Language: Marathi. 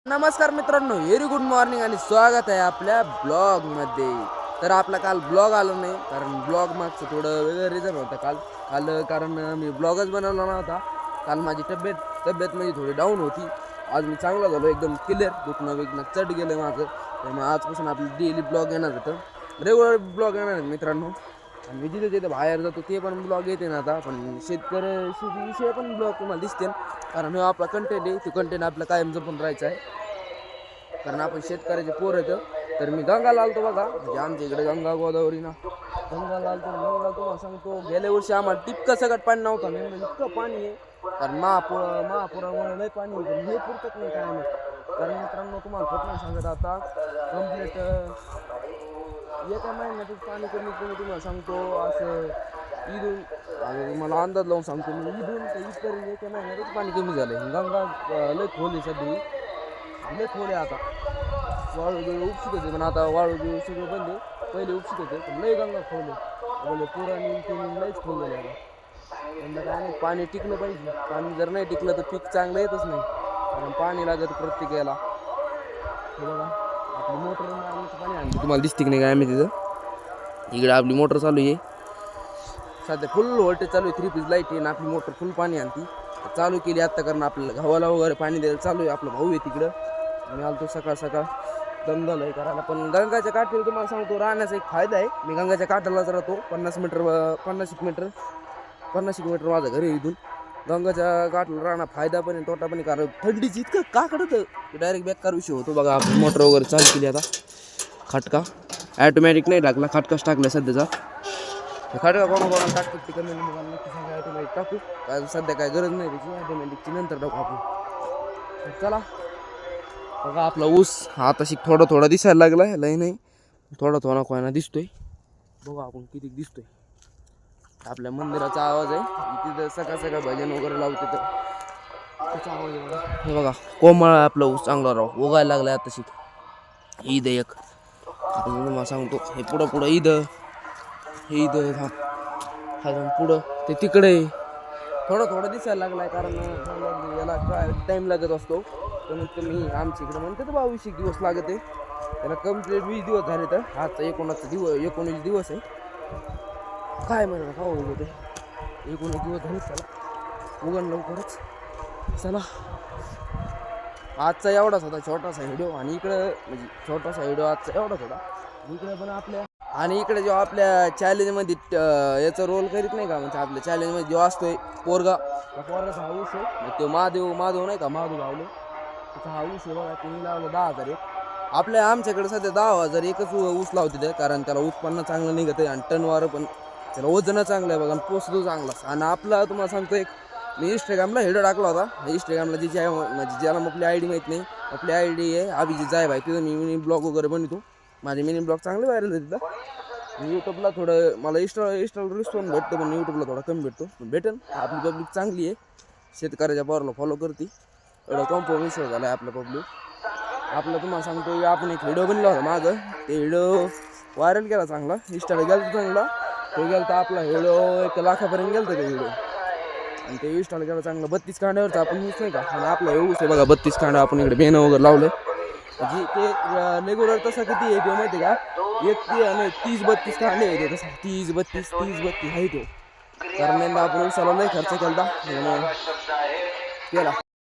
नमस्कार मित्रांनो, व्हेरी गुड मॉर्निंग आणि स्वागत आहे आपल्या ब्लॉगमध्ये. तर आपला काल ब्लॉग आला नाही कारण ब्लॉग मागचं थोडं वेगळं रिझन होतं. काल कारण मी ब्लॉगच बनवला नव्हता. काल माझी तब्येत म्हणजे थोडी डाऊन होती. आज मी चांगला झालो, एकदम क्लिअर, दुखणं चढ गेलं माझं. त्यामुळे आजपासून आपली डेली ब्लॉग येणार होतं, रेग्युलर ब्लॉग येणार आहेत मित्रांनो. आणि मी जिथे बाहेर जातो ते पण ब्लॉग येते ना आता. पण शेतीविषयी पण ब्लॉग तुम्हाला दिसतील कारण हा आपला कंटेंट आहे. तो कंटेंट आपला कायम जपून राहायचा आहे कारण आपण शेतकऱ्याचे पोर येतं. तर मी गंगाला आलतो बघा, म्हणजे आमच्या इकडे गंगा गोदावरी ना, गंगाला आलतो. गंगा तुम्हाला सांगतो, गेल्या वर्षी आम्हाला टिपकं सगळं पाणी नव्हतं. मी म्हणजे इतकं पाणी आहे कारण महापुरामुळे लय पाणी होतं, हे पुरतच नाही काय नाही. कारण मित्रांनो तुम्हाला नाही सांगत आता कंप्लीट एका महिन्यातच पाणी कमी तुम्हाला सांगतो. असं ईदून मला अंदाज लावून सांगतो मी, ईदून तर इतर एका महिन्यातच पाणी कमी झालं. गंगा लय खोल आहे, सध्या लय खोल आहे. आता वाळू उपसित होते पण आता वाळू सगळं बंद आहे. पहिले उपसित होते पण लय गंगा खोल आहे. बोले पुराणी लयच खोल झाले आता. त्यांना काय नाही, पाणी टिकलं पाहिजे. पाणी जर नाही टिकलं तर पीक चांगलं येतच नाही कारण पाणी लागत प्रत्येक याला. हे बघा आपली मोटर पाणी आणते, तुम्हाला दिसते की नाही काय आम्ही तिथं. इकडे आपली मोटर चालू आहे, सध्या फुल व्होल्टेज चालू आहे. 3 पीस लाईट आहे आणि आपली मोटर फुल पाणी आणते. चालू केली आत्ता कारण आपल्याला गव्हाला वगैरे पाणी द्यायला चालू आहे. आपला भाऊ आहे तिकडं. मी आलतो सकाळ दमदल आहे करायला. पण गंगाच्या काठाला तुम्हाला सांगतो राहण्याचा एक फायदा आहे. मी गंगाच्या काठालाच राहतो. 50 मीटर माझं घर आहे इथून. गंगाच्या काठाला राहणं फायदा पण आहे तोटा पण आहे कारण थंडीची इतकं का कडतं की डायरेक्ट बेकार विषय होतो. बघा आपण मोटर वगैरे चालू केली आता. खटका ॲटोमॅटिक नाही टाकला, खटकाच टाकला सध्याचा. खटका कोणा टाकतात ते कमी नक्की सांगा. ॲटोमॅटिक टाकू काय सध्या काय गरज नाही त्याची, ॲटोमॅटिकची नंतर टाकू आपण. चला बघा आपला ऊस आता थोडा दिसायला लागला आहे. लय नाही, थोडा कोणा दिसतोय. बघा आपण किती दिसतोय. आपल्या मंदिराचा आवाज आहे तिथं. सकाळ भजन वगैरे लावते तर त्याचा आवाज आहे बघा. हे बघा कोमळ आपला ऊस चांगला राहू उगायला लागलाय आता. ईद एक आपण तुम्हाला सांगतो. हे पुढं ईद, हे ईद हा पुढं ते तिकडे थोडा दिसायला लागलाय कारण याला काय टाईम लागत असतो. कमीत कमी आमच्या इकडे म्हणते तर 22 दिवस लागत आहे त्याला. कम्प्लीट 20 दिवस झाले तर आजचा 19 दिवस आहे. काय म्हणा का होते 19 दिवस झाले त्याला उगण लवकरच. चला आजचा एवढाच होता छोटासा व्हिडिओ. आणि इकडं म्हणजे छोटासा व्हिडिओ आजचा एवढाच होता. इकडे पण आपल्या आणि इकडे जेव्हा आपल्या चॅलेंजमध्ये याचा रोल करीत नाही का, म्हणजे आपल्या चॅलेंजमध्ये जेव्हा असतोय पोरगाचा हा ऊस आहे. तो माधव नाही का, माधव गावले त्याचा हा ऊस आहे बघा. तिने लावलं 10,000 एक. आमच्याकडे सध्या 10,000 एकच ऊस लावते ते कारण त्याला उत्पन्न चांगलं निघत आहे आणि टनवारं पण त्याला वजन चांगलं आहे बघा आणि पोचतो चांगला. आणि आपला तुम्हाला सांगतो एक मी इंस्टाग्रामला व्हिडिओ टाकला होता. इंस्टाग्रामला जी म्हणजे ज्याला आपली आय डी माहीत नाही, आपली आय डी आहे अभिजित जाय भाई. तिथं मी मिनी ब्लॉग वगैरे बनवतो. माझे मिनी ब्लॉग चांगले व्हायरल आहे तिथं. यूट्यूबला थोडं मला इंस्टा रिस्पॉन्स भेटतं पण यूट्यूबला थोडा कमी भेटेल. आपली पब्लिक चांगली आहे, शेतकऱ्याच्या पावरला फॉलो करते. एवढा कॉम्प्रोमाइज झाला आहे आपला पब्लिक. आपलं तुम्हाला सांगतो आपण एक व्हिडिओ बनला होता मागं, ते व्हिडिओ व्हायरल केला चांगला. इंस्टाला गेला चांगला तो गेला तर आपला व्हिडिओ 1 लाखापर्यंत गेला ते व्हिडिओ. आणि ते इंस्टाला गेला चांगलं. 32 कांड्यावरचं आपण ऊस नाही का. आणि आपला हे ऊस आहे बघा 32 कांड्या. आपण इकडे बेनं वगैरे लावले जी ते रेग्युलर तसा किती आहे तो माहिती आहे का, 30-32 कांडे येते तसा. 30-32 आहे तो. कारण यंदा आपण ऊसाला लय खर्च केला